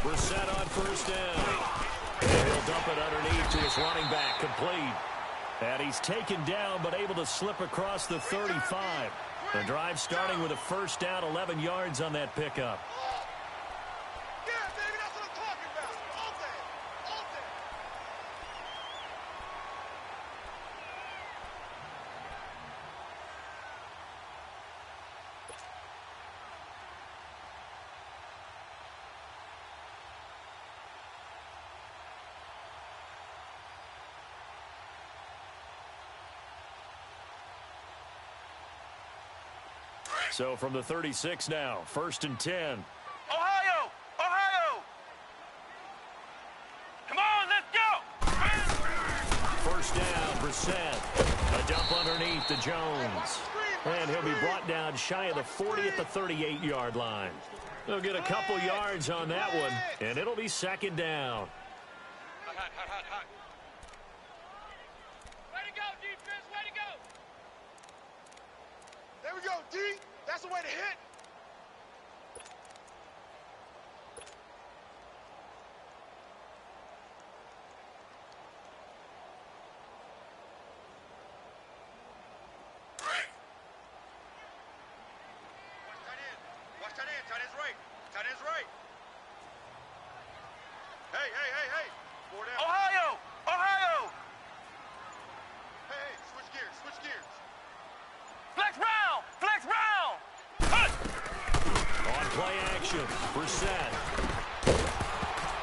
Brissett on first down. And he'll dump it underneath to his running back, complete. And he's taken down but able to slip across the 35. The drive starting with a first down, 11 yards on that pickup. So from the 36 now, 1st and 10. Ohio! Ohio! Come on, let's go! First down, Brissett. A dump underneath to Jones. And he'll be brought down shy of the 40 at the 38-yard line. They'll get a couple yards on that one, and it'll be 2nd down. Hot. Way to go, defense, way to go! There we go, D! That's the way to hit! Watch tight end. Tight end's right. Tight end's right. Hey. 4 down. Ohio! Ohio! Hey, switch gears. Flex round! On play action, Brissett.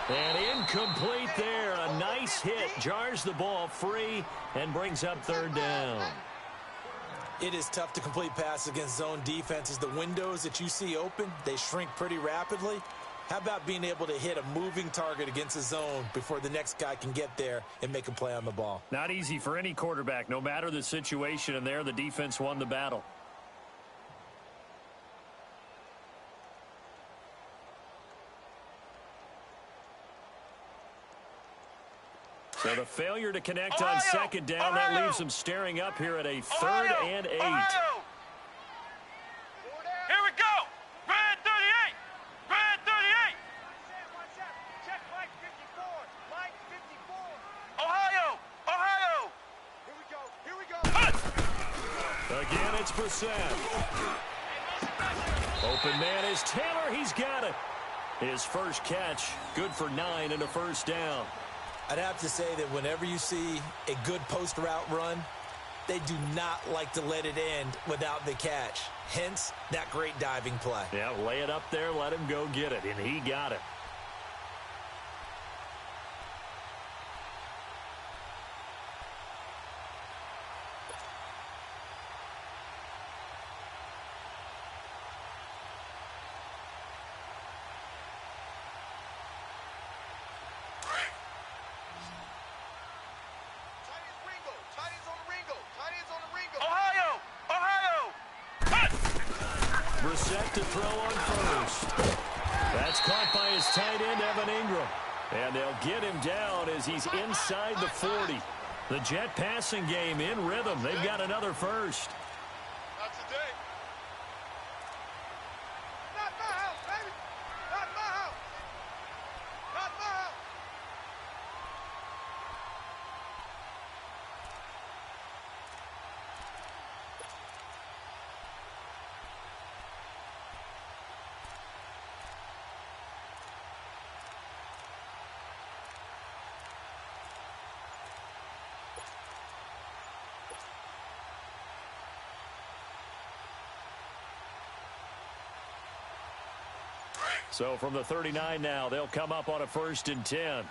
And incomplete there. A nice hit. Jars the ball free and brings up 3rd down. It is tough to complete passes against zone defenses. The windows that you see open, they shrink pretty rapidly. How about being able to hit a moving target against a zone before the next guy can get there and make a play on the ball? Not easy for any quarterback, no matter the situation, and there the defense won the battle. So the failure to connect on 2nd down, that leaves them staring up here at a 3rd and 8. Ohio. Here we go! Red 38! Red 38! Check Mike 54! Mike 54! Ohio! Here we go! Again, it's Brissett. Open man is Taylor. He's got it. His first catch, good for 9 and a first down. I'd have to say that whenever you see a good post route run, they do not like to let it end without the catch. Hence, that great diving play. Yeah, lay it up there, let him go get it, and he got it. Brissett to throw on first. That's caught by his tight end, Evan Ingram. And they'll get him down as he's inside the 40. The Jet passing game in rhythm. They've got another first. Not today. Not my house, baby. Not my house. Not my house. So from the 39 now, they'll come up on a 1st and 10.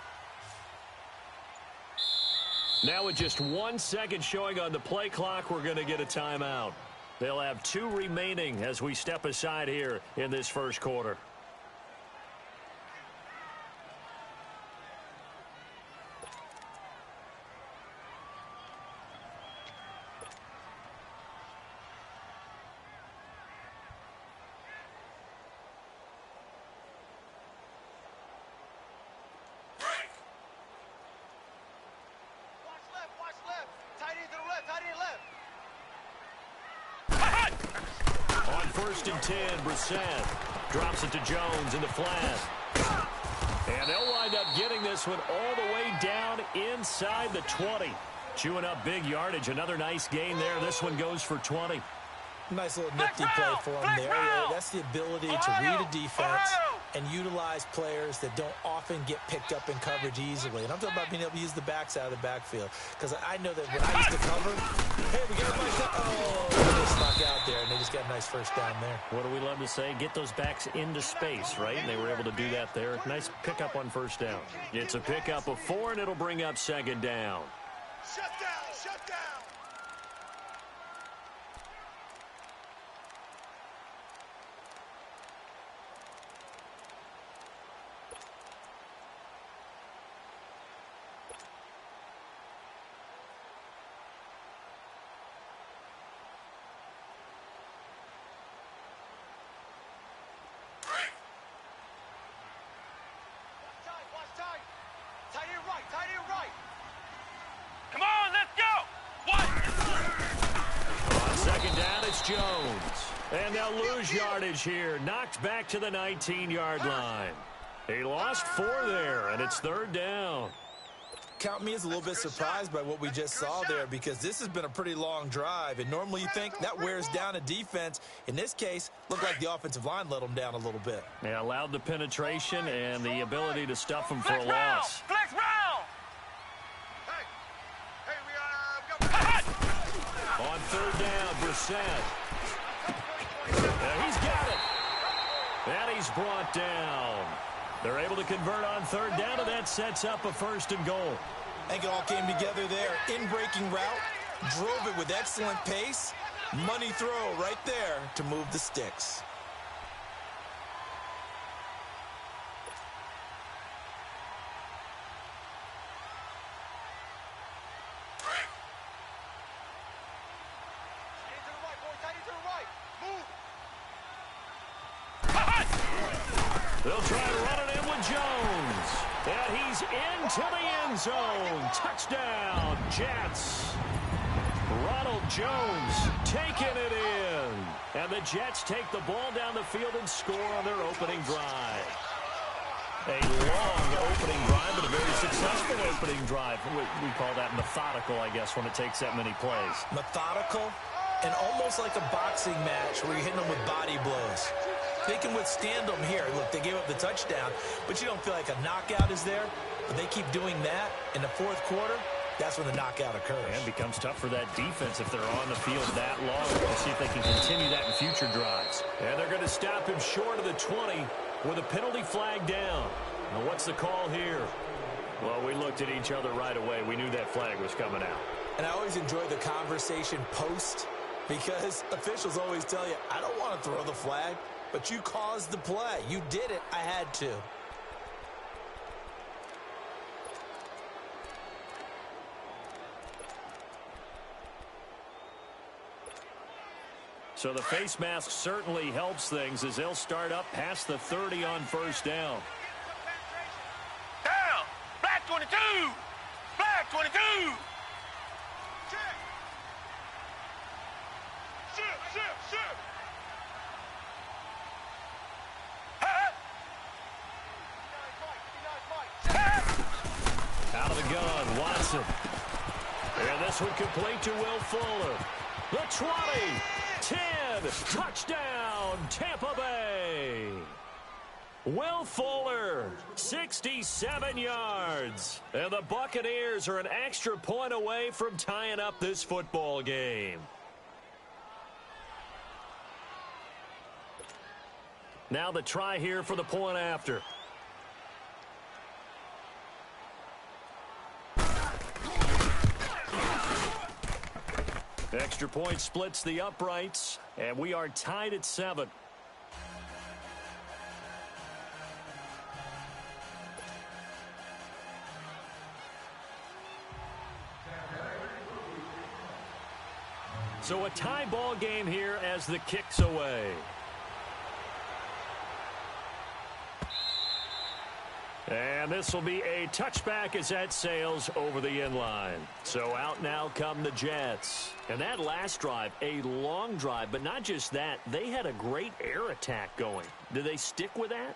Now with just 1 second showing on the play clock, we're going to get a timeout. They'll have 2 remaining as we step aside here in this first quarter. On 1st and 10, Brissett drops it to Jones in the flat. And they'll wind up getting this one all the way down inside the 20. Chewing up big yardage. Another nice gain there. This one goes for 20. Nice little nifty play for him there. Yeah, that's the ability to read a defense and utilize players that don't often get picked up in coverage easily. And I'm talking about being able to use the backs out of the backfield. Because I know that when I used to cover, hey, we got a nice down. Oh, they snuck out there, and they just got a nice first down there. What do we love to say? Get those backs into space, right? And they were able to do that there. Nice pickup on first down. It's a pickup of 4, and it'll bring up second down. Shut down, shut down. Jones. And they'll lose yardage here. Knocked back to the 19-yard line. He lost 4 there, and it's third down. Count me as a little bit surprised by what we just saw there, because this has been a pretty long drive, and normally you think that wears down a defense. In this case, looked like the offensive line let them down a little bit. Yeah, allowed the penetration and the ability to stuff them for a loss. Flex round! Hey, we got on third down, Brissett. He's got it. And he's brought down. They're able to convert on third down, and that sets up a first and goal. I think it all came together there. In-breaking route, drove it with excellent pace. Money throw right there to move the sticks. They'll try to run it in with Jones. And he's into the end zone. Touchdown, Jets. Ronald Jones taking it in. And the Jets take the ball down the field and score on their opening drive. A long opening drive, but a very successful opening drive. We call that methodical, I guess, when it takes that many plays. Methodical and almost like a boxing match where you're hitting them with body blows. They can withstand them here. Look, they gave up the touchdown, but you don't feel like a knockout is there. But they keep doing that in the fourth quarter. That's when the knockout occurs. And it becomes tough for that defense if they're on the field that long. We'll see if they can continue that in future drives. And they're going to stop him short of the 20 with a penalty flag down. Now, what's the call here? Well, we looked at each other right away. We knew that flag was coming out. And I always enjoy the conversation post, because officials always tell you, I don't want to throw the flag. But you caused the play. You did it. I had to. So the face mask certainly helps things as they'll start up past the 30 on first down. down! Black 22! Black 22! Shoot! Out of the gun, Watson. And this one complete to Will Fuller. The 20, 10, touchdown, Tampa Bay. Will Fuller, 67 yards. And the Buccaneers are an extra point away from tying up this football game. Now the try here for the point after. Extra point splits the uprights, and we are tied at 7. So a tie ball game here as the kick's away. And this will be a touchback as that sails over the inline. So out now come the Jets. And that last drive, a long drive, but not just that. They had a great air attack going. Do they stick with that?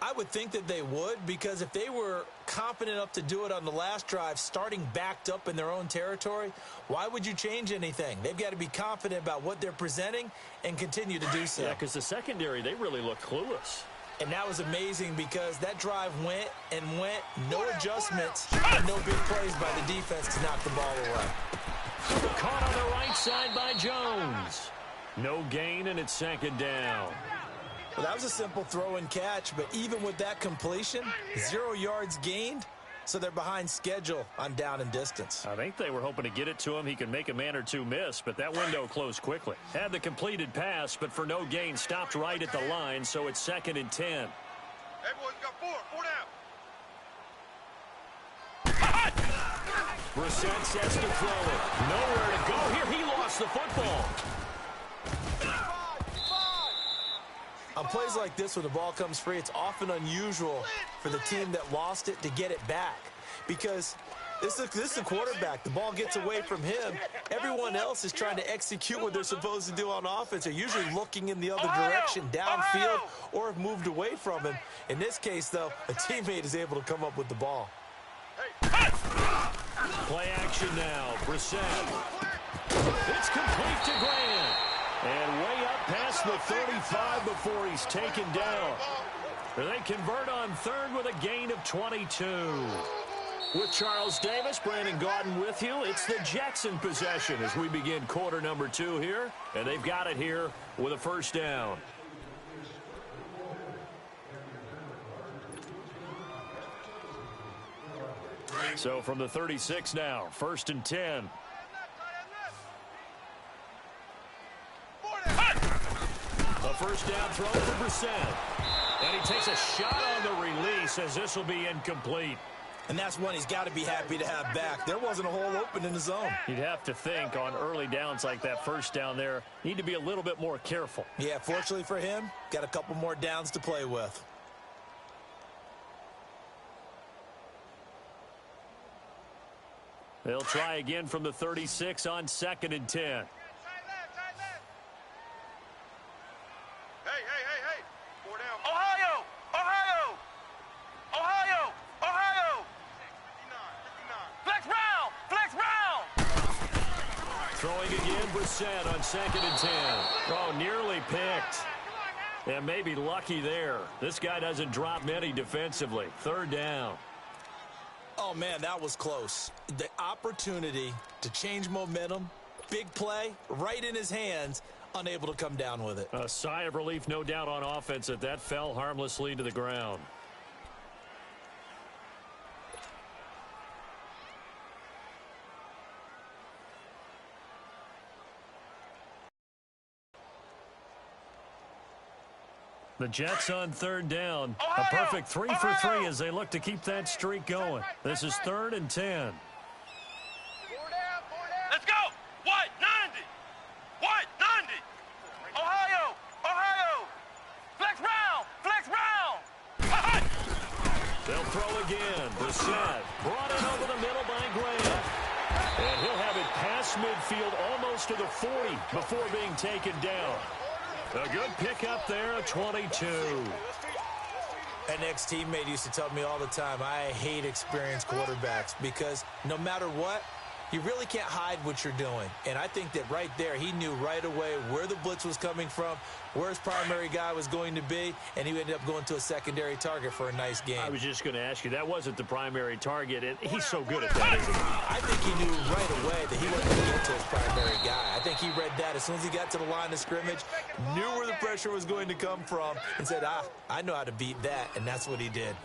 I would think that they would, because if they were confident enough to do it on the last drive, starting backed up in their own territory, why would you change anything? They've got to be confident about what they're presenting and continue to do so. Yeah, because the secondary, they really look clueless. And that was amazing because that drive went and went, no adjustments, and no big plays by the defense to knock the ball away. Caught on the right side by Jones. No gain, and it's second down. Well, that was a simple throw and catch, but even with that completion, 0 yards gained, so they're behind schedule on down and distance. I think they were hoping to get it to him. He could make a man or two miss, but that window closed quickly. Had the completed pass, but for no gain, stopped right at the line, so it's 2nd and 10. Hey, boys, got four down. Brissett sets to throw it. Nowhere to go here. He lost the football. On plays like this, when the ball comes free, it's often unusual for the team that lost it to get it back, because this is the quarterback. The ball gets away from him. Everyone else is trying to execute what they're supposed to do on offense. They're usually looking in the other direction, downfield, or have moved away from him. In this case, though, a teammate is able to come up with the ball. Play action now. Brissett. It's complete to Grant. And way up past the 35 before he's taken down. They convert on third with a gain of 22. With Charles Davis, Brandon Gaudin with you. It's the Jets in possession as we begin quarter number 2 here. And they've got it here with a first down. So from the 36 now, 1st and 10. A first down throw for Brissett. And he takes a shot on the release as this will be incomplete. And that's one he's got to be happy to have back. There wasn't a hole open in the zone. You'd have to think on early downs like that first down there, need to be a little bit more careful. Yeah, fortunately for him, got a couple more downs to play with. They'll try again from the 36 on 2nd and 10. Throwing again, Brissett on 2nd and 10. Oh, nearly picked. And maybe lucky there. This guy doesn't drop many defensively. 3rd down. Oh, man, that was close. The opportunity to change momentum, big play, right in his hands, unable to come down with it. A sigh of relief, no doubt, on offense that fell harmlessly to the ground. The Jets on 3rd down. A perfect 3 for 3 as they look to keep that streak going. This is 3rd and 10. Let's go. What? 90. What? 90. Ohio. Flex round. They'll throw again. Brissett brought it over the middle by Grant. And he'll have it past midfield almost to the 40 before being taken down. A good pickup there, a 22. An ex-teammate used to tell me all the time, I hate experienced quarterbacks because no matter what, you really can't hide what you're doing. And I think that right there, he knew right away where the blitz was coming from, where his primary guy was going to be, and he ended up going to a secondary target for a nice game. I was just going to ask you, that wasn't the primary target, and he's so good at that, isn't he? I think he knew right away that he wasn't going to get to his primary guy. I think he read that as soon as he got to the line of scrimmage, knew where the pressure was going to come from, and said, I know how to beat that, and that's what he did.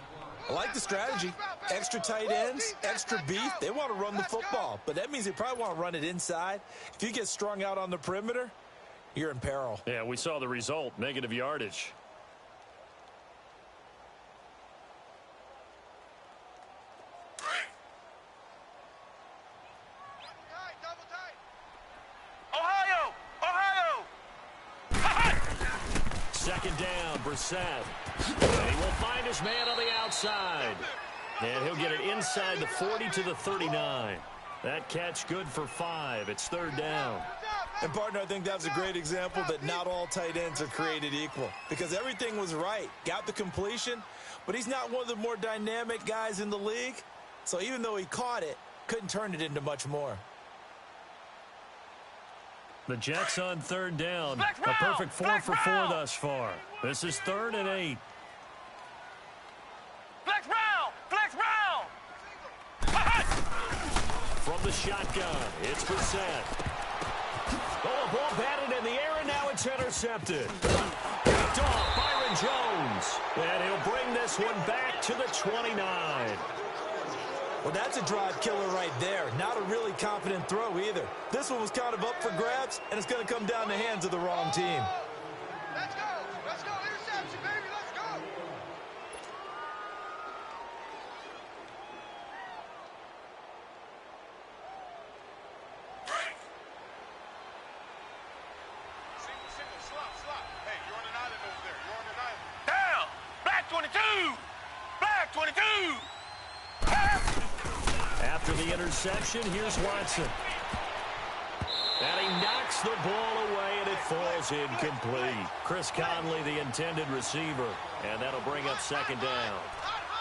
I like the strategy. Extra tight ends, extra beef. They want to run the football, but that means they probably want to run it inside. If you get strung out on the perimeter, you're in peril. Yeah, we saw the result, negative yardage. Second down, Brissett. And he will find his man on the outside. And he'll get it inside the 40 to the 39. That catch good for 5. It's 3rd down. And, partner, I think that was a great example that not all tight ends are created equal because everything was right. Got the completion, but he's not one of the more dynamic guys in the league. So even though he caught it, couldn't turn it into much more. The Jets on third down. A perfect 4 for 4 thus far. This is 3rd and 8. Flex round! Flex round! From the shotgun, it's Brissett. Oh, a ball batted in the air, and now it's intercepted. Picked off Byron Jones. And he'll bring this one back to the 29. Well, that's a drive killer right there. Not a really confident throw either. This one was kind of up for grabs, and it's going to come down the hands of the wrong team. Let's go! Let's go! Interception, baby! Let's go! Single, slop. Hey, you're on an island over there. You're on an island. Down! Black 22! Black 22! After the interception, here's Watson. And he knocks the ball away, and it falls incomplete. Chris Conley, the intended receiver, and that'll bring up 2nd down.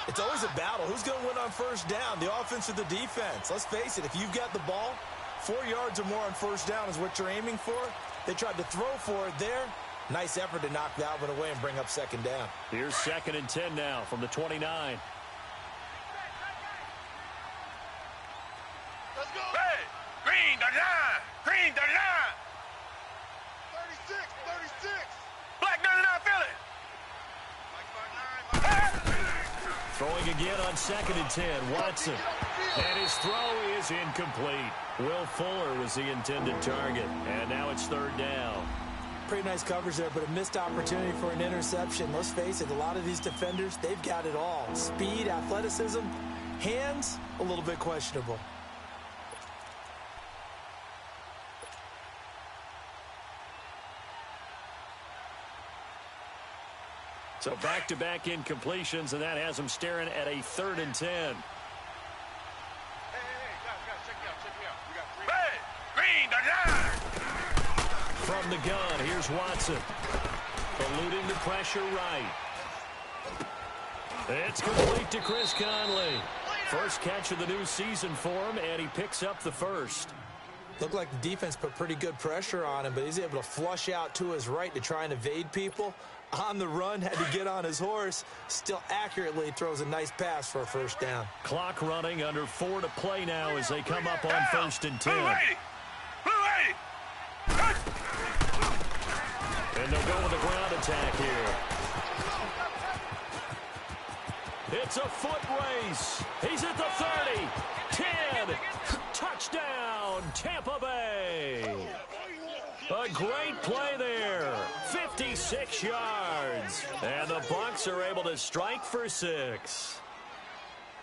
It's always a battle. Who's going to win on 1st down, the offense or the defense? Let's face it, if you've got the ball, 4 yards or more on 1st down is what you're aiming for. They tried to throw for it there. Nice effort to knock that one away and bring up 2nd down. Here's 2nd and 10 now from the 29. Let's go! Hey! Green 39! Green 39! 36! Black 99 Philly! Throwing again on 2nd and 10. Watson. And his throw is incomplete. Will Fuller was the intended target. And now it's 3rd down. Pretty nice coverage there, but a missed opportunity for an interception. Let's face it, a lot of these defenders, they've got it all. Speed, athleticism, hands, a little bit questionable. So back-to-back incompletions, and that has him staring at a 3rd and 10. Hey, guys, check me out. We got 3. Hey! Green 39! From the gun, here's Watson. Eluding the pressure right. It's complete to Chris Conley. First catch of the new season for him, and he picks up the 1st. Looked like the defense put pretty good pressure on him, but he's able to flush out to his right to try and evade people. On the run, had to get on his horse. Still accurately throws a nice pass for a 1st down. Clock running, under 4 to play now as they come up on 1st and 10. And they'll go with a ground attack here. It's a foot race. He's at the 30, 10, touchdown, Tampa Bay. A great play there, 56 yards. And the Bucs are able to strike for 6.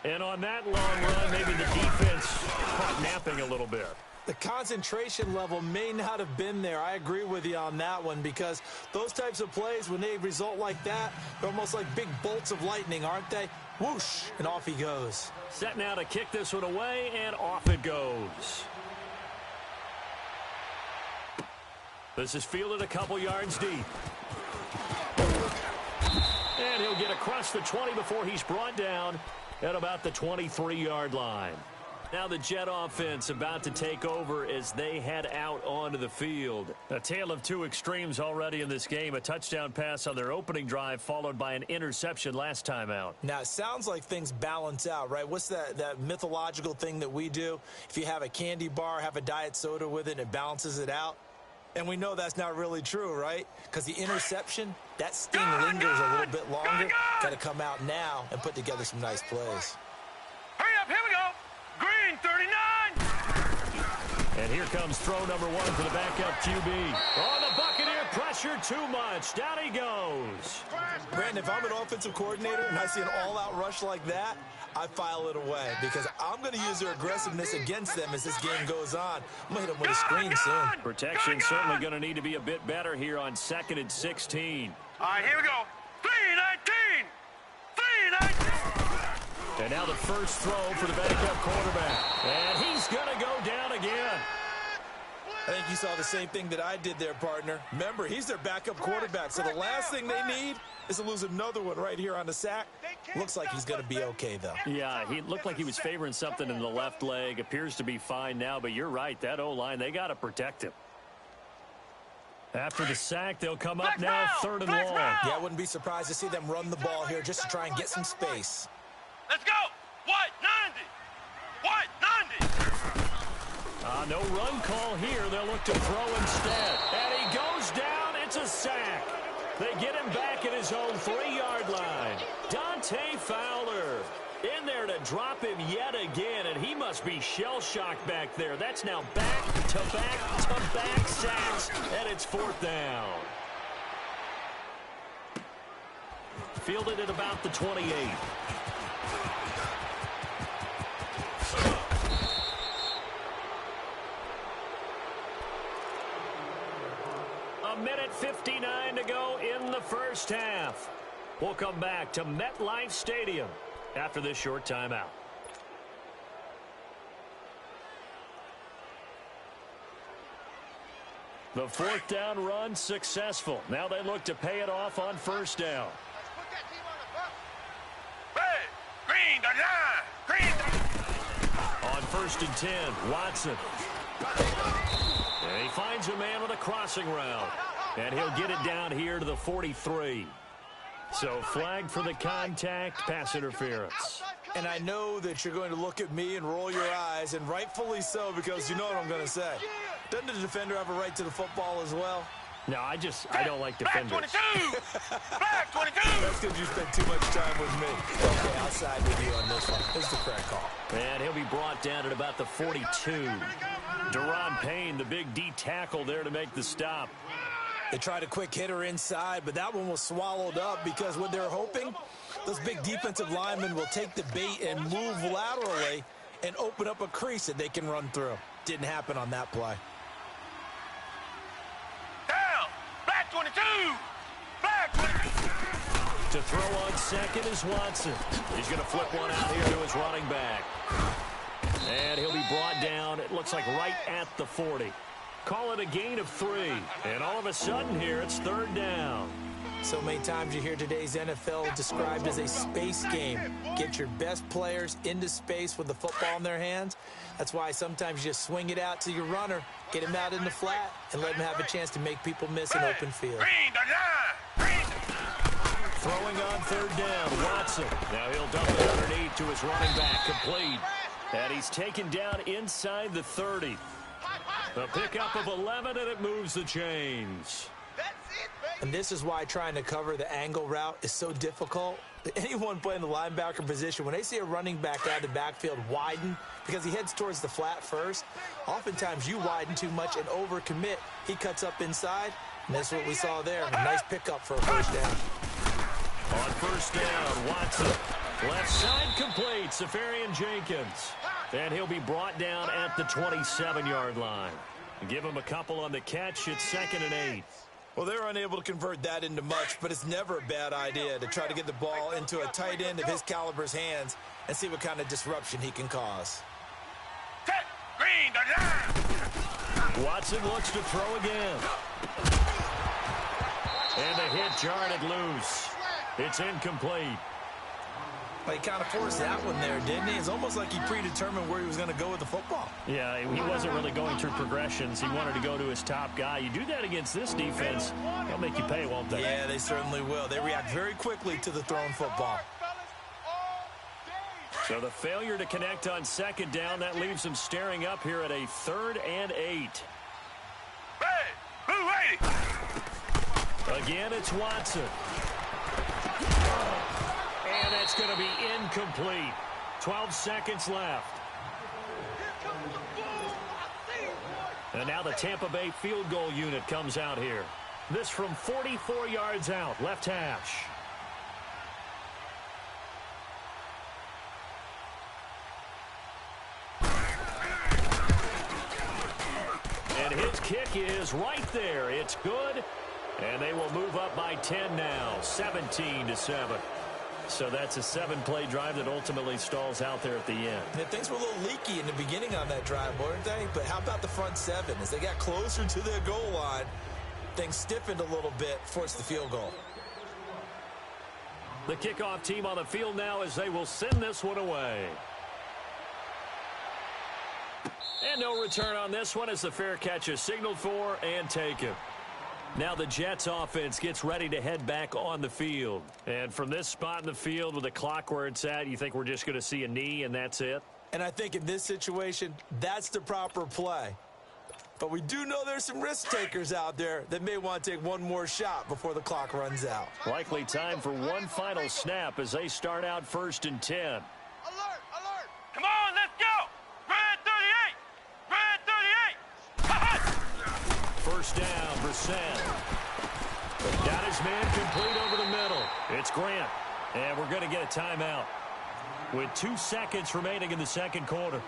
And on that long run, maybe the defense caught napping a little bit. The concentration level may not have been there. I agree with you on that one because those types of plays, when they result like that, they're almost like big bolts of lightning, aren't they? Whoosh, and off he goes. Set now to kick this one away, and off it goes. This is fielded a couple yards deep. And he'll get across the 20 before he's brought down at about the 23-yard line. Now the Jet offense about to take over as they head out onto the field. A tale of two extremes already in this game. A touchdown pass on their opening drive followed by an interception last time out. Now, it sounds like things balance out, right? What's that mythological thing that we do? If you have a candy bar, have a diet soda with it, and it balances it out. And we know that's not really true, right? Because the interception, that sting lingers a little bit longer. Got to come out now and put together some nice plays. Hurry up, here we go. Green 39. And here comes throw number 1 for the backup QB. Oh, the Buccaneer pressure too much. Down he goes. Brandon, if I'm an offensive coordinator and I see an all-out rush like that, I file it away because I'm going to use their aggressiveness against them as this game goes on. I'm going to hit them with a screen soon. Protection certainly going to need to be a bit better here on 2nd and 16. All right, here we go. 3-19. 3-19. And now the first throw for the backup quarterback. And he's going to go down again. I think you saw the same thing that I did there, partner. Remember, he's their backup quarterback, so the last thing they need is to lose another one right here on the sack. Looks like he's going to be okay, though. Yeah, he looked like he was favoring something in the left leg. Appears to be fine now, but you're right. That O-line, they got to protect him. After the sack, they'll come up now, 3rd and long. Yeah, I wouldn't be surprised to see them run the ball here just to try and get some space. Let's go. What? 90. What? 90. No run call here. They'll look to throw instead. And he goes down. It's a sack. They get him back at his own 3-yard line. Dante Fowler in there to drop him yet again, and he must be shell-shocked back there. That's now back-to-back sacks, and it's 4th down. Fielded at about the 28. A minute 59 to go in the first half. We'll come back to MetLife Stadium after this short timeout. The 4th down run successful. Now they look to pay it off on 1st down. Hey, green the line. Green the... On 1st and 10, Watson. And he finds a man with a crossing route. And he'll get it down here to the 43. So flag for the contact, pass interference. And I know that you're going to look at me and roll your eyes, and rightfully so, because you know what I'm going to say. Doesn't the defender have a right to the football as well? No, I don't like defenders. Flag 22. Flag 22. That's because you spent too much time with me. Okay, I'll side with you on this one. This is the correct call. And he'll be brought down at about the 42. Deron Payne, the big D tackle there to make the stop. They tried a quick hitter inside, but that one was swallowed up because what they're hoping, those big defensive linemen will take the bait and move laterally and open up a crease that they can run through. Didn't happen on that play. Down. Flag 22. Flag 22. To throw on second is Watson. He's going to flip one out here to his running back. And he'll be brought down, it looks like right at the 40. Call it a gain of 3. And all of a sudden here, it's 3rd down. So many times you hear today's NFL described as a space game. Get your best players into space with the football in their hands. That's why sometimes you just swing it out to your runner, get him out in the flat, and let him have a chance to make people miss an open field. Green the line. Green. Throwing on 3rd down, Watson. Now he'll dump it underneath to his running back, complete. And he's taken down inside the 30. A pickup of 11, and it moves the chains. And this is why trying to cover the angle route is so difficult. Anyone playing the linebacker position, when they see a running back out of the backfield widen because he heads towards the flat first, oftentimes you widen too much and overcommit. He cuts up inside, and that's what we saw there. A nice pickup for a 1st down. On 1st down, Watson. Left side complete, Safarian Jenkins. And he'll be brought down at the 27-yard line. Give him a couple on the catch. It's 2nd and 8. Well, they're unable to convert that into much, but it's never a bad idea to try to get the ball into a tight end of his caliber's hands and see what kind of disruption he can cause. Set. Green the line. Watson looks to throw again. And the hit jarred it loose. It's incomplete. Well, he kind of forced that one there, didn't he? It's almost like he predetermined where he was going to go with the football. Yeah, he wasn't really going through progressions. He wanted to go to his top guy. You do that against this defense, they'll make you pay, won't they? Yeah, they certainly will. They react very quickly to the thrown football. So the failure to connect on 2nd down, that leaves him staring up here at a 3rd and 8. Hey, who ready? Again, it's Watson. And that's going to be incomplete. 12 seconds left. And now the Tampa Bay field goal unit comes out here. This from 44 yards out, left hash. And his kick is right there. It's good. And they will move up by 10 now, 17-7. So that's a 7-play drive that ultimately stalls out there at the end. Yeah, things were a little leaky in the beginning on that drive, weren't they? But how about the front 7? As they got closer to their goal line, things stiffened a little bit, forced the field goal. The kickoff team on the field now as they will send this one away. And no return on this one as the fair catch is signaled for and taken. Now the Jets offense gets ready to head back on the field. And from this spot in the field with the clock where it's at, you think we're just going to see a knee and that's it? And I think in this situation, that's the proper play. But we do know there's some risk takers out there that may want to take one more shot before the clock runs out. Likely time for one final snap as they start out 1st and 10. Alert! Alert! Come on, let's go! Red 38! Red 38! First down, Brissett. Got his man complete over the middle. It's Grant. And we're going to get a timeout with 2 seconds remaining in the second quarter.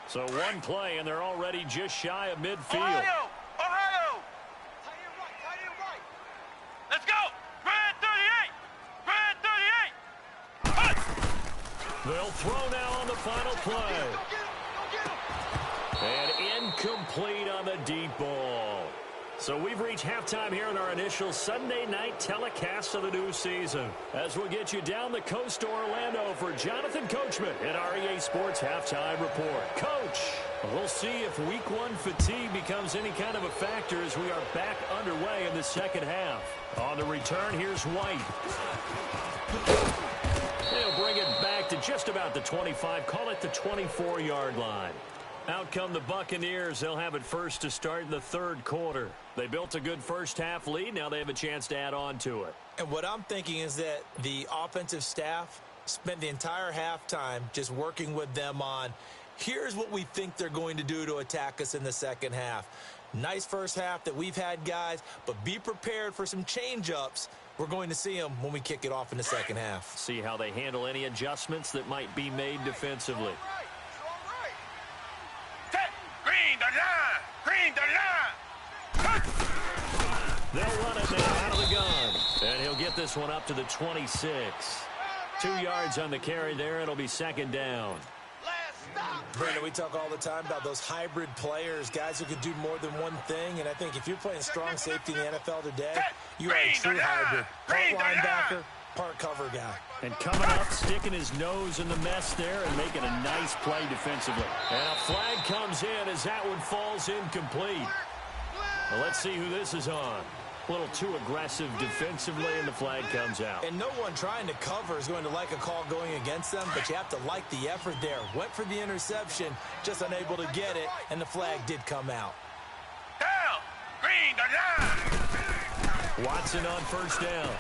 So one play, and they're already just shy of midfield. Ohio! Ohio! Tight end right. Let's go! Red 38! Red 38! They'll throw now on the final play. And incomplete on the deep ball. So we've reached halftime here in our initial Sunday night telecast of the new season. As we'll get you down the coast to Orlando for Jonathan Coachman in our EA Sports Halftime Report. Coach, we'll see if Week 1 fatigue becomes any kind of a factor as we are back underway in the second half. On the return, here's White. They'll bring it back to just about the 25, call it the 24-yard line. Out come the Buccaneers. They'll have it first to start in the third quarter. They built a good first-half lead. Now they have a chance to add on to it. And what I'm thinking is that the offensive staff spent the entire halftime just working with them on, here's what we think they're going to do to attack us in the second half. Nice first half that we've had, guys, but be prepared for some change-ups. We're going to see them when we kick it off in the second half. See how they handle any adjustments that might be made defensively. They'll run it now out of the gun. And he'll get this one up to the 26. 2 yards on the carry there. It'll be second down. Brandon, we talk all the time about those hybrid players, guys who can do more than one thing. And I think if you're playing strong safety in the NFL today, you are a true hybrid. Part linebacker, part cover guy. And coming up, sticking his nose in the mess there and making a nice play defensively. And a flag comes in as that one falls incomplete. Well, let's see who this is on. A little too aggressive defensively, and the flag comes out. And no one trying to cover is going to like a call going against them, but you have to like the effort there. Went for the interception, just unable to get it, and the flag did come out. Down! Green the line! Watson on first down.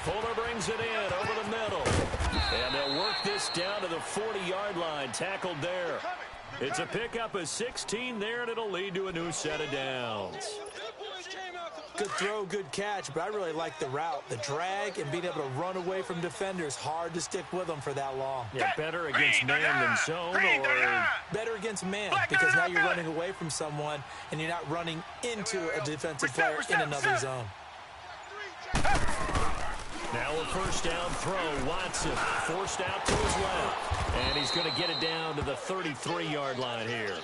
Fuller brings it in over the middle. And they'll work this down to the 40-yard line. Tackled there. It's a pickup of 16 there, and it'll lead to a new set of downs. Good throw, good catch, but I really like the route. The drag and being able to run away from defenders, hard to stick with them for that long. Yeah, better against man than zone, or better against man, because now you're running away from someone and you're not running into a defensive player in another zone. Now a first down throw. Watson forced out to his left. And he's going to get it down to the 33-yard line here.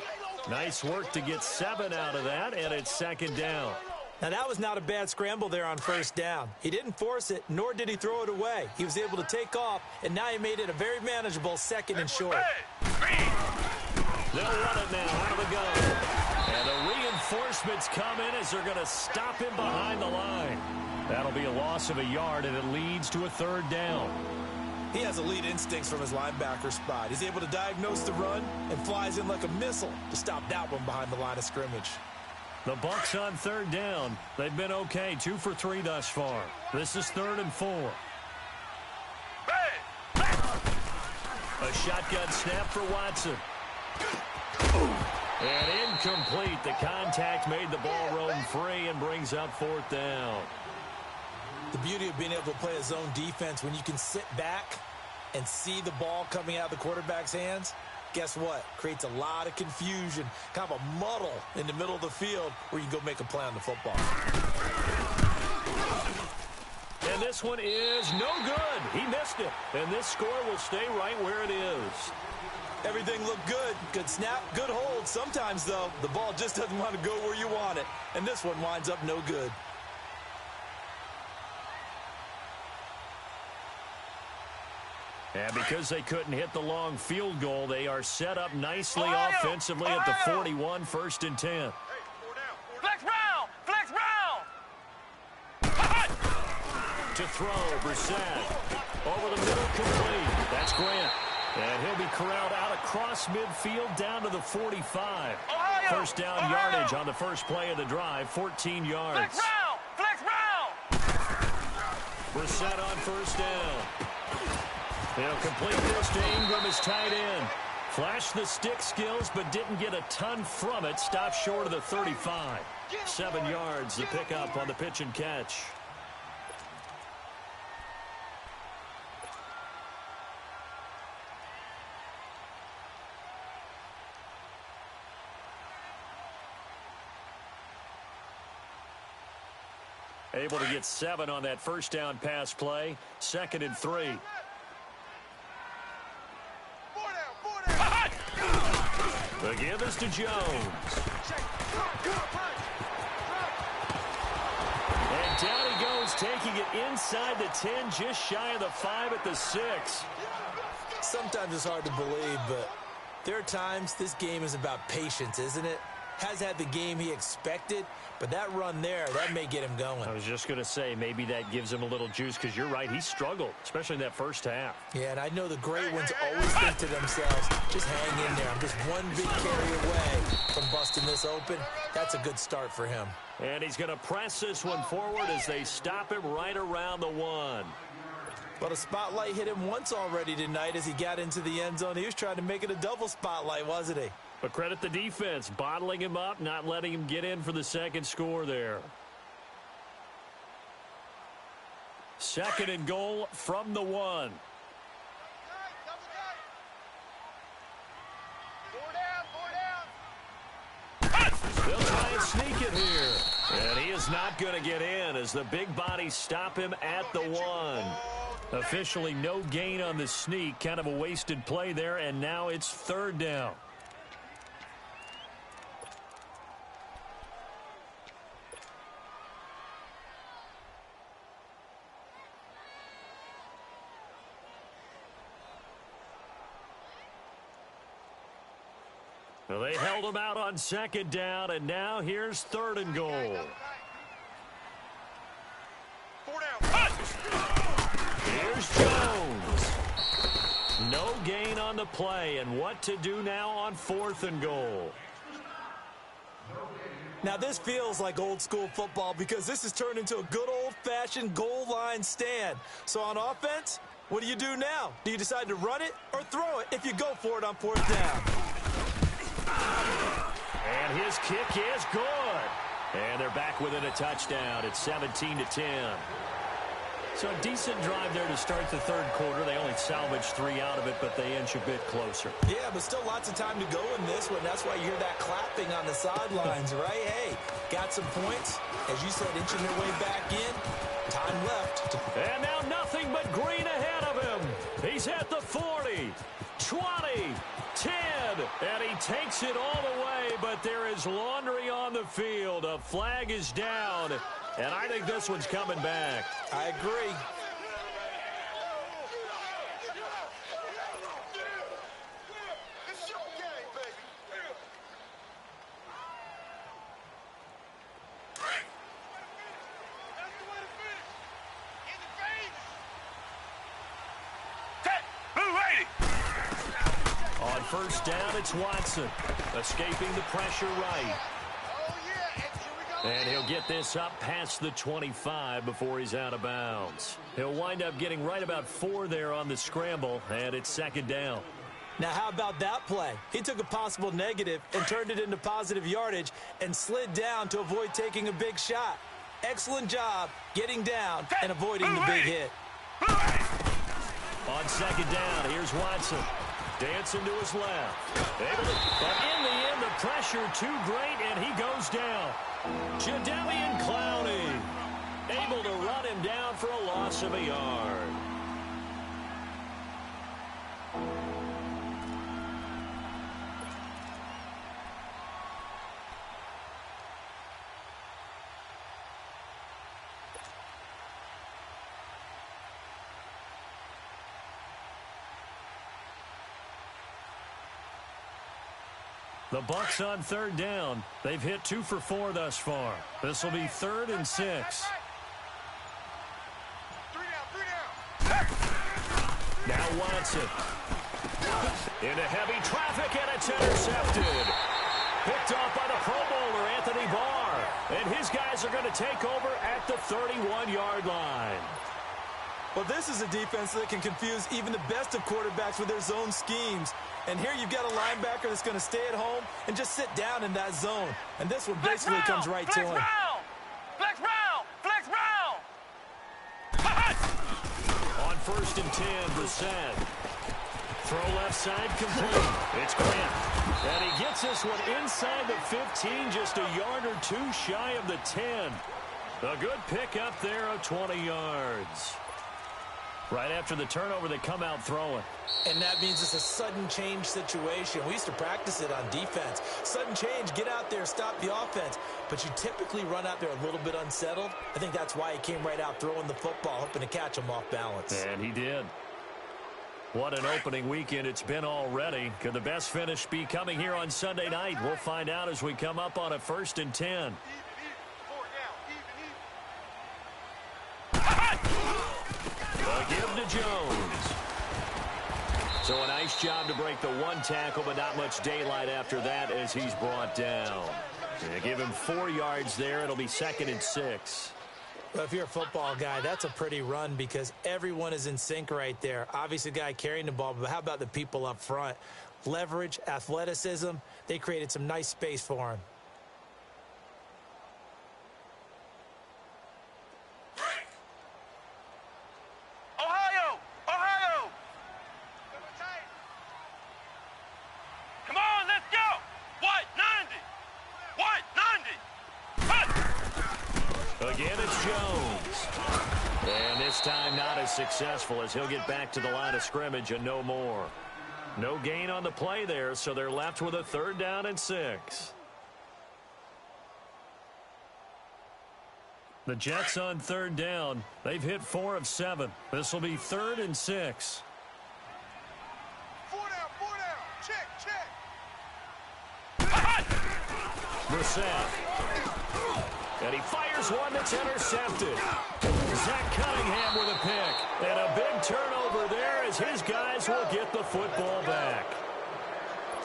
Nice work to get 7 out of that, and it's second down. Now, that was not a bad scramble there on first down. He didn't force it, nor did he throw it away. He was able to take off, and now he made it a very manageable second and short. They'll run it now out of the gun. And the reinforcements come in as they're going to stop him behind the line. That'll be a loss of a yard, and it leads to a third down. He has elite instincts from his linebacker spot. He's able to diagnose the run and flies in like a missile to stop that one behind the line of scrimmage. The Bucs on third down. They've been okay, 2 for 3 thus far. This is 3rd and 4. A shotgun snap for Watson. And incomplete. The contact made the ball roam free and brings up 4th down. The beauty of being able to play a zone defense when you can sit back and see the ball coming out of the quarterback's hands, guess what? Creates a lot of confusion, kind of a muddle in the middle of the field where you can go make a play on the football. And this one is no good. He missed it. And this score will stay right where it is. Everything looked good. Good snap, good hold. Sometimes, though, the ball just doesn't want to go where you want it. And this one winds up no good. And because they couldn't hit the long field goal, they are set up nicely offensively at the 41, 1st and 10. Hey, 4 down. Flex round! Flex round! To throw, Brissett. Over the middle, complete. That's Grant. And he'll be corralled out across midfield down to the 45. First down yardage on the first play of the drive, 14 yards. Flex round! Flex round! Brissett on first down. He'll complete this to Ingram as tight end. Flashed the stick skills, but didn't get a ton from it. Stopped short of the 35. 7 yards, the pickup on the pitch and catch. Able to get 7 on that first down pass play. 2nd and 3. 4 down! The give is to Jones. And down he goes, taking it inside the 10, just shy of the 5 at the 6. Sometimes it's hard to believe, but there are times this game is about patience, isn't it? Has had the game he expected, but that run there, that may get him going. I was just going to say, maybe that gives him a little juice, because you're right, he struggled, especially in that first half. Yeah, and I know the great ones always think to themselves, just hang in there. I'm just one big carry away from busting this open. That's a good start for him. And he's going to press this one forward as they stop him right around the 1. Well, a spotlight hit him once already tonight as he got into the end zone. He was trying to make it a double spotlight, wasn't he? But credit the defense, bottling him up, not letting him get in for the second score there. 2nd and goal from the 1. 4 down! They'll try and sneak it here. And he is not going to get in as the big bodies stop him at the 1. Officially no gain on the sneak. Kind of a wasted play there, and now it's 3rd down. Well, they held him out on 2nd down, and now here's 3rd and goal. 4 down! Here's Jones. No gain on the play, and what to do now on 4th and goal. Now, this feels like old-school football because this has turned into a good old-fashioned goal line stand. So on offense, what do you do now? Do you decide to run it or throw it if you go for it on 4th down? And his kick is good. And they're back within a touchdown. It's 17-10. So a decent drive there to start the 3rd quarter. They only salvaged 3 out of it, but they inch a bit closer. Yeah, but still lots of time to go in this one. That's why you hear that clapping on the sidelines, right? Hey, got some points. As you said, inching their way back in. Time left. And now nothing but green ahead of him. He's at the 40, 20, 10, and he takes it all the way, but there is laundry on the field. A flag is down, and I think this one's coming back. I agree. It's your game, baby. That's the way to finish. In the face. Set. Blue 80. On first down, it's Watson, escaping the pressure right. Oh, yeah. And here we go. And he'll get this up past the 25 before he's out of bounds. He'll wind up getting right about 4 there on the scramble, and it's 2nd down. Now, how about that play? He took a possible negative and turned it into positive yardage and slid down to avoid taking a big shot. Excellent job getting down and avoiding the big hit. On 2nd down, here's Watson. Dancing to his left. But in the end, the pressure too great, and he goes down. Jadeveon Clowney able to run him down for a loss loss of a yard. The Bucs on third down. They've hit 2 for 4 thus far. This will be 3rd and 6. 3 down. Now Watson. Into heavy traffic, and it's intercepted. Picked off by the Pro Bowler, Anthony Barr. And his guys are going to take over at the 31-yard line. Well, this is a defense that can confuse even the best of quarterbacks with their zone schemes. And here you've got a linebacker that's going to stay at home and just sit down in that zone. And this one basically comes right to him. Flex round! Flex round! On 1st and 10, Brissett. Throw left side complete. It's Grant. And he gets this one inside the 15, just a yard or 2 shy of the 10. A good pickup there of 20 yards. Right after the turnover, they come out throwing. And that means it's a sudden change situation. We used to practice it on defense. Sudden change, get out there, stop the offense. But you typically run out there a little bit unsettled. I think that's why he came right out throwing the football, hoping to catch him off balance. And he did. What an opening weekend it's been already. Could the best finish be coming here on Sunday night? We'll find out as we come up on a 1st and 10. A give to Jones. So a nice job to break the 1 tackle, but not much daylight after that as he's brought down. They give him 4 yards there. It'll be 2nd and 6. Well, if you're a football guy, that's a pretty run because everyone is in sync right there. Obviously, the guy carrying the ball, but how about the people up front? Leverage, athleticism, they created some nice space for him. Again, it's Jones. And this time not as successful as he'll get back to the line of scrimmage and no more. No gain on the play there, so they're left with a 3rd down and 6. The Jets on 3rd down. They've hit 4 of 7. This will be 3rd and 6. 4 down. Check. Brissett. And he fires one that's intercepted. Zach Cunningham with a pick. And a big turnover there as his guys will get the football back.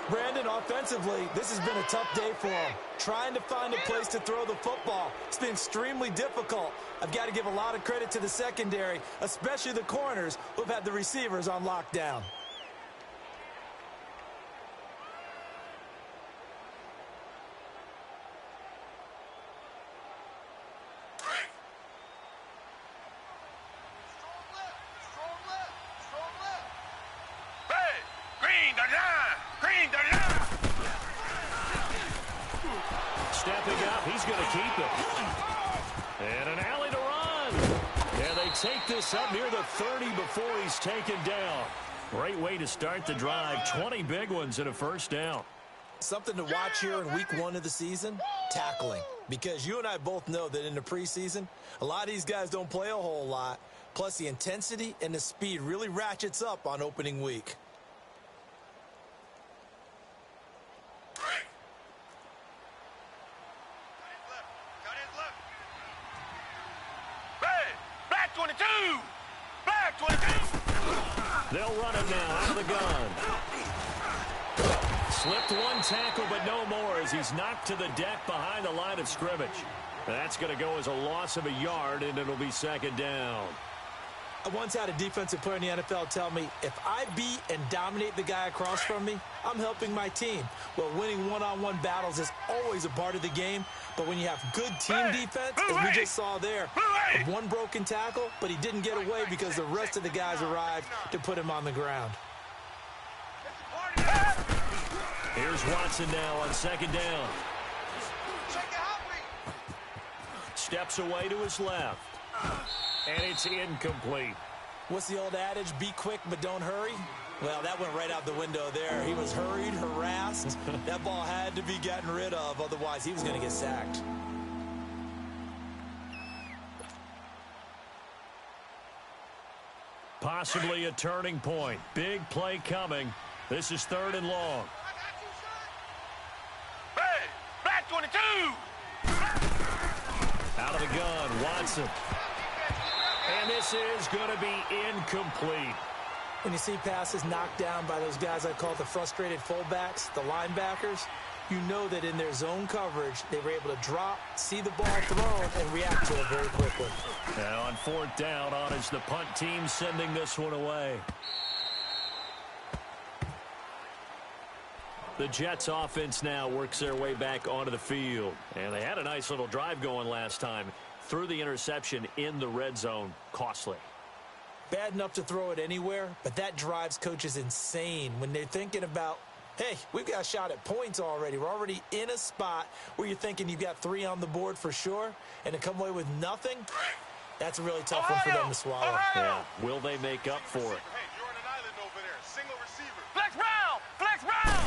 Brandon, offensively, this has been a tough day for him. Trying to find a place to throw the football. It's been extremely difficult. I've got to give a lot of credit to the secondary, especially the corners who've had the receivers on lockdown. Stepping up, he's going to keep it. And an alley to run. And they take this up near the 30 before he's taken down. Great way to start the drive. 20 big ones and a 1st down. Something to watch here in week 1 of the season, tackling. Because you and I both know that in the preseason, a lot of these guys don't play a whole lot. Plus the intensity and the speed really ratchets up on opening week. They'll run it now out of the gun. Slipped 1 tackle, but no more as he's knocked to the deck behind the line of scrimmage. That's going to go as a loss of a yard, and it'll be 2nd down. I once had a defensive player in the NFL tell me, if I beat and dominate the guy across from me, I'm helping my team. Well, winning one-on-one battles is always a part of the game, but when you have good team defense, as we just saw there, of 1 broken tackle, but he didn't get away because the rest of the guys arrived to put him on the ground. Here's Watson now on 2nd down. Steps away to his left. And it's incomplete. What's the old adage? Be quick, but don't hurry. Well, that went right out the window there. He was hurried, harassed. That ball had to be gotten rid of. Otherwise, he was going to get sacked. Possibly a turning point. Big play coming. This is 3rd and long. Hey, black 22. Out of the gun, Watson. And this is going to be incomplete. When you see passes knocked down by those guys I call the frustrated fullbacks, the linebackers, you know that in their zone coverage, they were able to drop, see the ball thrown, and react to it very quickly. Now on 4th down, on is the punt team sending this one away. The Jets offense now works their way back onto the field. And they had a nice little drive going last time. Threw the interception in the red zone. Costly. Bad enough to throw it anywhere, but that drives coaches insane when they're thinking about, hey, we've got a shot at points already. We're already in a spot where you're thinking you've got 3 on the board for sure, and to come away with nothing, that's a really tough one for them to swallow. Yeah. Will they make up for it? Hey, you're on an island over there. Single receiver. Flex round! Flex round!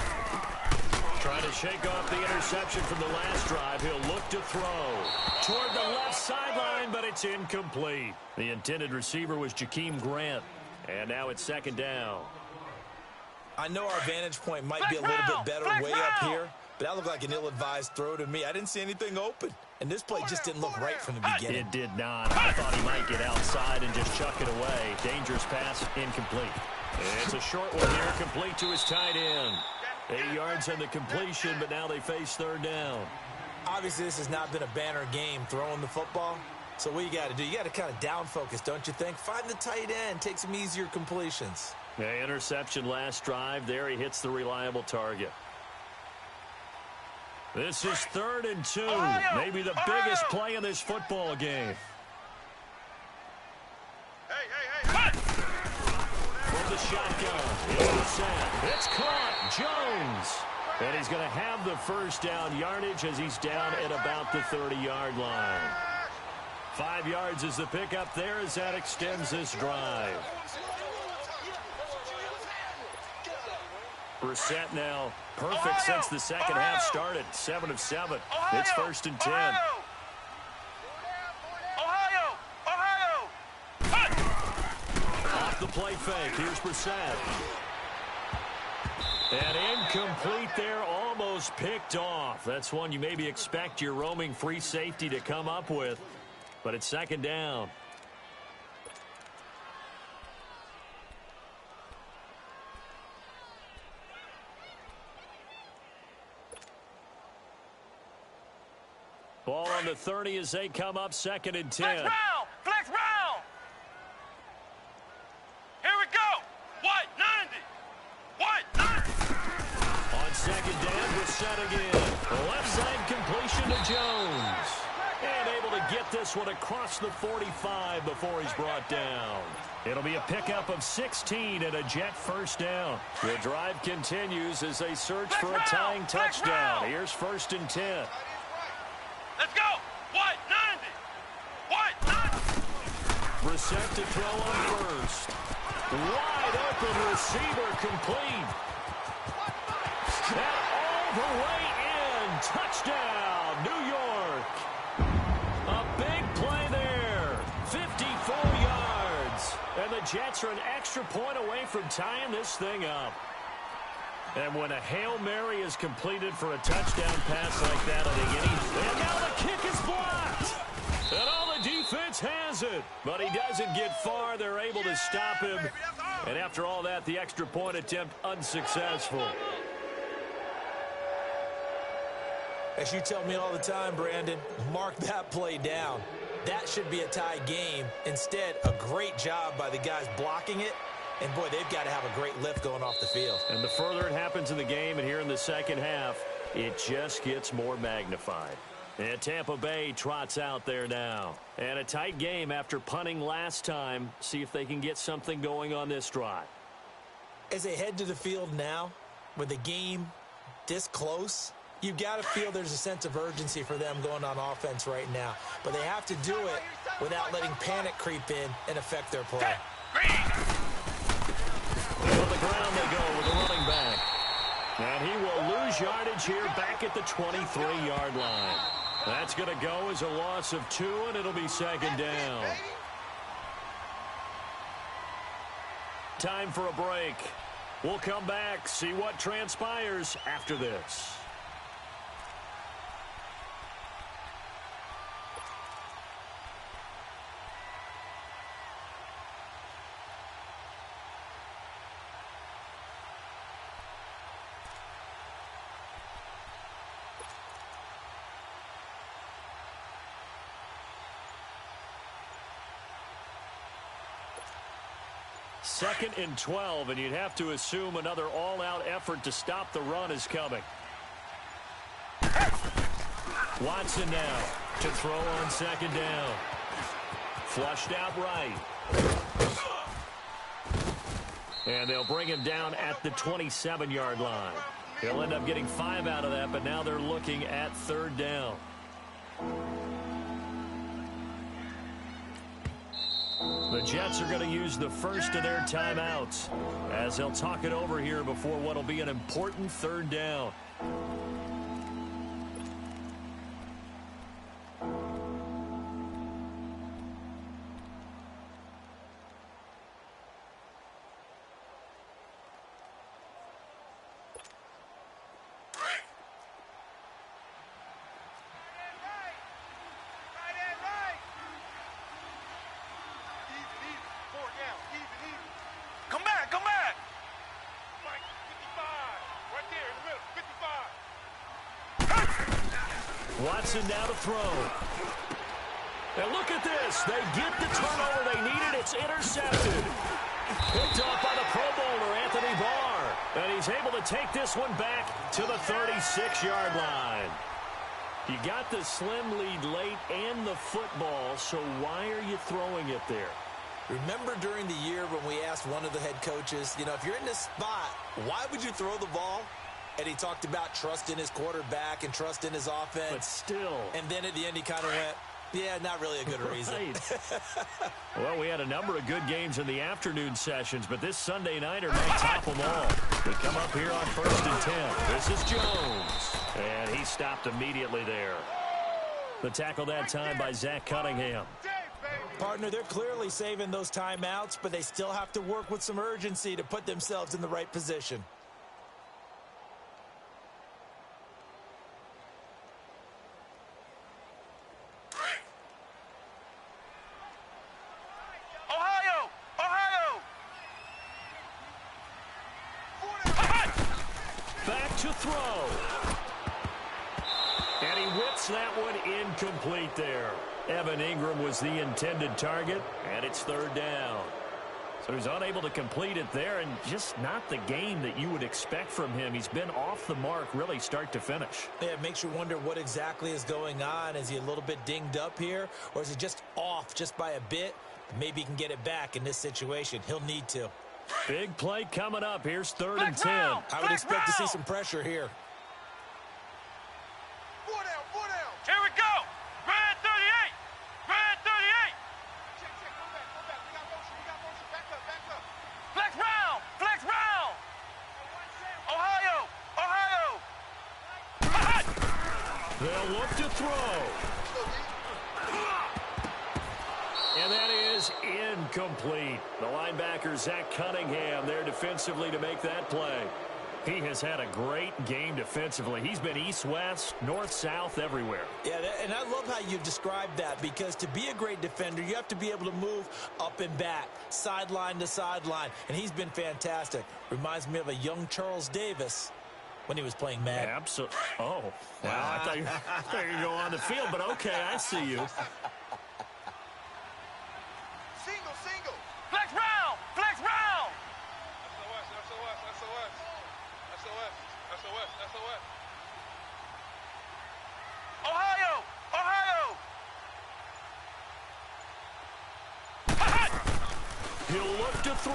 Trying to shake off the interception from the last drive. He'll look to throw toward the left sideline, but it's incomplete. The intended receiver was Jakeem Grant. And now it's 2nd down. I know our vantage point might be a little bit better way up here, but that looked like an ill-advised throw to me. I didn't see anything open, and this play just didn't look right from the beginning. It did not. I thought he might get outside and just chuck it away. Dangerous pass, incomplete. It's a short one here, complete to his tight end. 8 yards on the completion, but now they face 3rd down. Obviously, this has not been a banner game throwing the football. So what you got to do, you got to kind of down focus, don't you think? Find the tight end, take some easier completions. Yeah, interception last drive. There he hits the reliable target. This is 3rd and 2. Maybe the biggest play in this football game. Hey. From the shotgun, it's the set. It's caught. Jones. And he's going to have the 1st down yardage as he's down at about the 30-yard line. 5 yards is the pickup there as that extends this drive. Brissett now perfect since the second half started. 7 of 7. It's 1st and 10. Off the play fake. Here's Brissett. And incomplete there, almost picked off. That's one you maybe expect your roaming free safety to come up with. But it's 2nd down. Ball on the 30 as they come up, 2nd and 10. Flex round! Flex round! Here we go! What? 90! What? 90! On 2nd down, Brissett again. Left side completion to Jones. And able to get this one across the 45 before he's brought down. It'll be a pickup of 16 and a Jet 1st down. The drive continues as they search for a tying touchdown. Here's 1st and 10. Let's go! What? 90! What? 90! Brissett to throw on 1st. Wide open receiver complete. And all the way in. Touchdown, New York. A big play there. 54 yards. And the Jets are an extra point away from tying this thing up. And when a Hail Mary is completed for a touchdown pass like that, I think and now the kick is blocked. And all the defense has it. But he doesn't get far. They're able to stop him. And after all that, the extra point attempt unsuccessful. As you tell me all the time, Brandon, mark that play down. That should be a tie game. Instead, a great job by the guys blocking it. And, boy, they've got to have a great lift going off the field. And the further it happens in the game and here in the second half, it just gets more magnified. And Tampa Bay trots out there now. And a tight game after punting last time. See if they can get something going on this drive. As they head to the field now, with the game this close, You got to feel there's a sense of urgency for them going on offense right now. But they have to do it without letting panic creep in and affect their play. On the ground they go with the running back. And he will lose yardage here back at the 23-yard line. That's going to go as a loss of 2, and it'll be second down. Time for a break. We'll come back, see what transpires after this. Second and 12, and you'd have to assume another all-out effort to stop the run is coming. Watson now to throw on second down. Flushed out right. And they'll bring him down at the 27-yard line. He'll end up getting 5 out of that, but now they're looking at third down. The Jets are going to use the first of their timeouts as they'll talk it over here before what will be an important third down. Watson now to throw. And look at this. They get the turnover they needed. It's intercepted. Picked off by the Pro Bowler, Anthony Barr. And he's able to take this one back to the 36-yard line. You got the slim lead late and the football, so why are you throwing it there? Remember during the year when we asked one of the head coaches, if you're in this spot, why would you throw the ball? And he talked about trust in his quarterback and trust in his offense. But still. And then at the end he kind of went, yeah, not really a good reason. Well, we had a number of good games in the afternoon sessions, but this Sunday nighter might top them all. We come up here on 1st and 10. This is Jones. And he stopped immediately there. The tackle that time by Zach Cunningham. Partner, they're clearly saving those timeouts, but they still have to work with some urgency to put themselves in the right position. To throw. And he whips that one incomplete there. Evan Ingram was the intended target, and it's third down. So he's unable to complete it there, and just not the game that you would expect from him. He's been off the mark really start to finish. Yeah, it makes you wonder what exactly is going on. Is he a little bit dinged up here, or is he just off just by a bit? Maybe he can get it back in this situation. He'll need to. Big play coming up. Here's 3rd and 10. I would expect to see some pressure here. Four down, four down. Here we go. Red 38. Red 38. Check, go back. We got motion. Back up. Flex round. Flex round. Ohio. They'll look to throw. And that is incomplete. The linebacker, Zach Cunningham, there defensively to make that play. He has had a great game defensively. He's been east-west, north-south, everywhere. Yeah, and I love how you've described that, because to be a great defender, you have to be able to move up and back, sideline to sideline, and he's been fantastic. Reminds me of a young Charles Davis when he was playing Madden. Absolutely. Oh, wow. I thought you were going to go on the field, but okay, I see you. Single. Flex round. SOS. Ohio. He'll look to throw.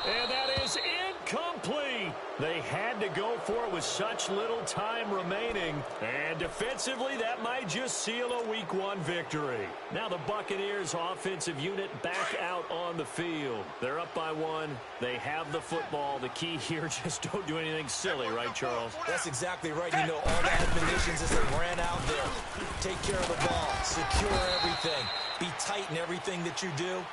And that is incomplete. They had to go for it with such little time remaining. And defensively, that might just seal a Week 1 victory. Now the Buccaneers offensive unit back out on the field. They're up by 1. They have the football. The key here, just don't do anything silly, right, Charles? That's exactly right. You know, all the admonitions as they ran out there. Take care of the ball. Secure everything. Be tight in everything that you do.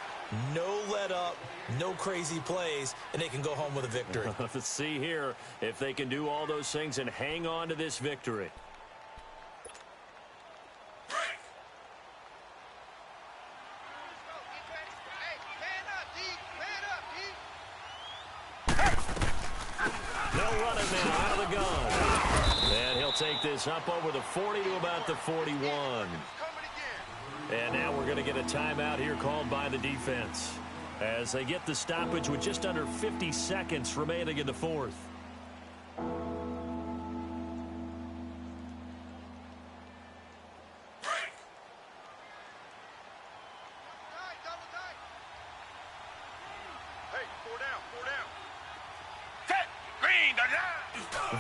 No let up, no crazy plays, and they can go home with a victory. Let's see here if they can do all those things and hang on to this victory. They'll run it now out of the gun. And he'll take this up over the 40 to about the 41. And now we're going to get a timeout here called by the defense as they get the stoppage with just under 50 seconds remaining in the fourth.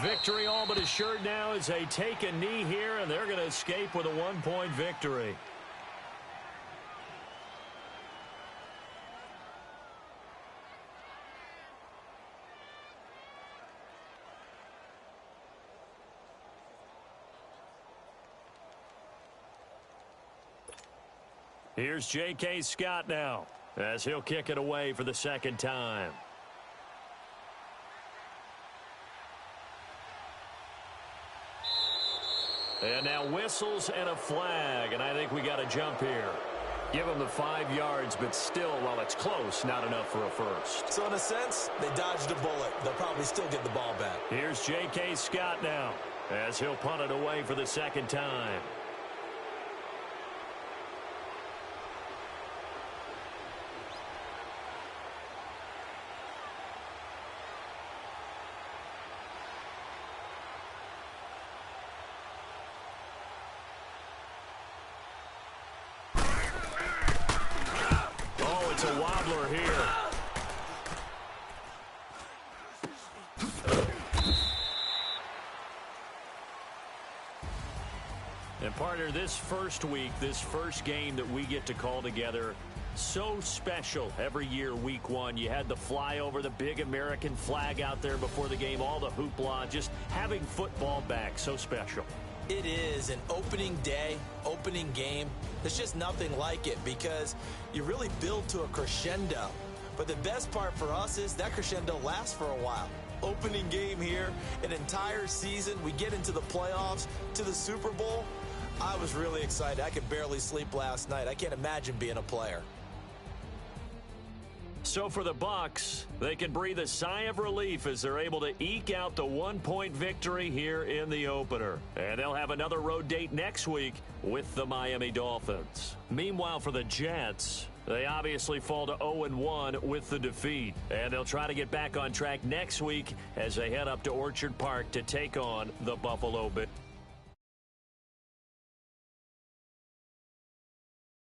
Victory all but assured now as they take a knee here, and they're going to escape with a 1-point victory. Here's J.K. Scott now as he'll kick it away for the second time. And now whistles and a flag, and I think we got a jump here. Give them the 5 yards, but still, while it's close, not enough for a first. So in a sense, they dodged a bullet. They'll probably still get the ball back. Here's J.K. Scott now as he'll punt it away for the second time. A wobbler here. And partner, this first week, this first game that we get to call together, so special every year, Week 1. You had the flyover, the big American flag out there before the game, all the hoopla, just having football back, so special. It is an opening day, opening game. There's just nothing like it because you really build to a crescendo. But the best part for us is that crescendo lasts for a while. Opening game here, an entire season. We get into the playoffs, to the Super Bowl. I was really excited. I could barely sleep last night. I can't imagine being a player. So for the Bucs, they can breathe a sigh of relief as they're able to eke out the 1-point victory here in the opener. And they'll have another road date next week with the Miami Dolphins. Meanwhile, for the Jets, they obviously fall to 0-1 with the defeat. And they'll try to get back on track next week as they head up to Orchard Park to take on the Buffalo Bills.